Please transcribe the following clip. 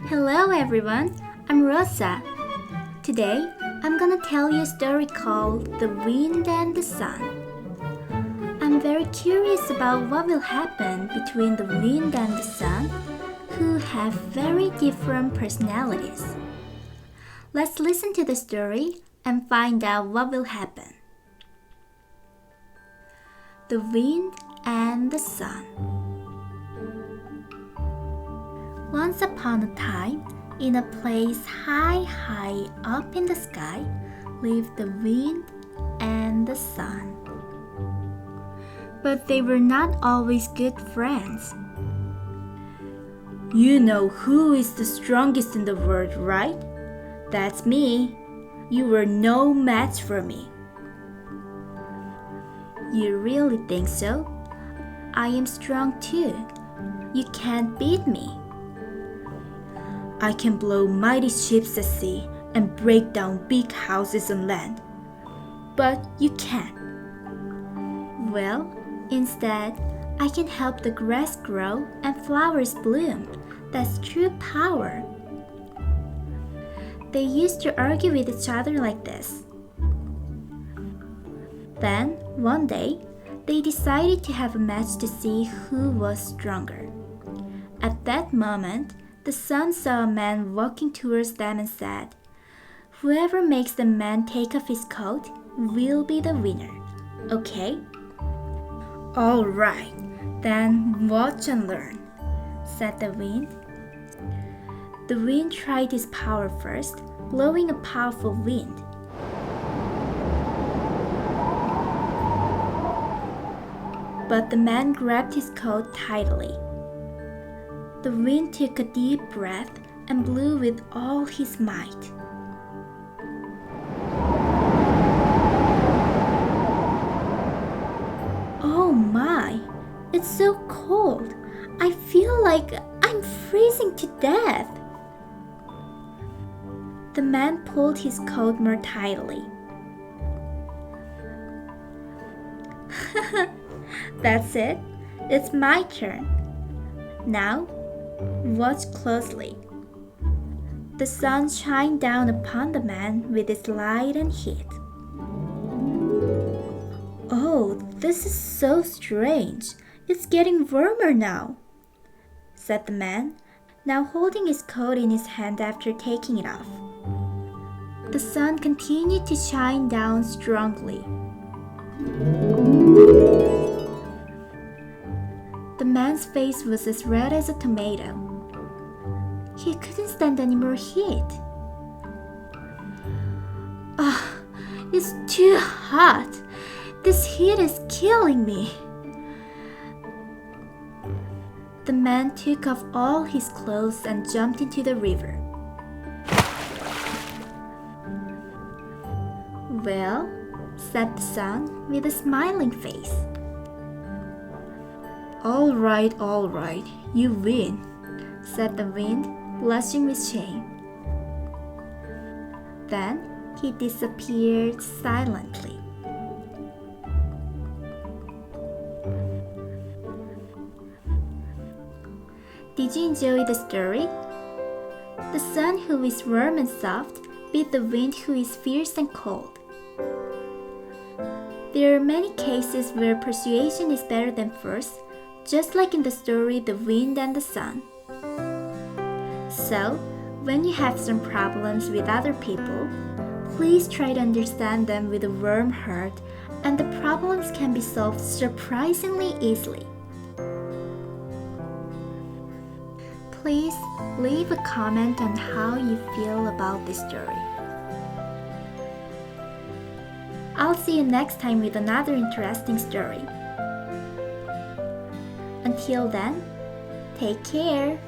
Hello everyone, I'm Rosa. Today, I'm gonna tell you a story called The Wind and the Sun. I'm very curious about what will happen between the wind and the sun, who have very different personalities. Let's listen to the story and find out what will happen. The Wind and the Sun. Once upon a time, in a place high up in the sky, lived the wind and the sun. But they were not always good friends. You know who is the strongest in the world, right? That's me. You were no match for me. You really think so? I am strong too. You can't beat me. I can blow mighty ships at sea and break down big houses on land. But you can't. Well, instead, I can help the grass grow and flowers bloom. That's true power. They used to argue with each other like this. Then, one day, they decided to have a match to see who was stronger. At that moment, the sun saw a man walking towards them and said, "Whoever makes the man take off his coat will be the winner. Okay?" "All right, then watch and learn," said the wind. The wind tried his power first, blowing a powerful wind. But the man grabbed his coat tightly. The wind took a deep breath and blew with all his might. Oh my, it's so cold. I feel like I'm freezing to death. The man pulled his coat more tightly. That's it. It's my turn. Now, watch closely. The sun shined down upon the man with its light and heat. "Oh, this is so strange. It's getting warmer now," said the man, now holding his coat in his hand after taking it off. The sun continued to shine down strongly. The man's face was as red as a tomato. He couldn't stand any more heat. It's too hot. This heat is killing me. The man took off all his clothes and jumped into the river. "Well," said the sun with a smiling face. All right, you win," said the wind, blushing with shame. Then he disappeared silently. Did you enjoy the story? The sun, who is warm and soft, beat the wind, who is fierce and cold. There are many cases where persuasion is better than force, just like in the story The Wind and the Sun. So, when you have some problems with other people, please try to understand them with a warm heart, and the problems can be solved surprisingly easily. Please leave a comment on how you feel about this story. I'll see you next time with another interesting story. Until then, take care.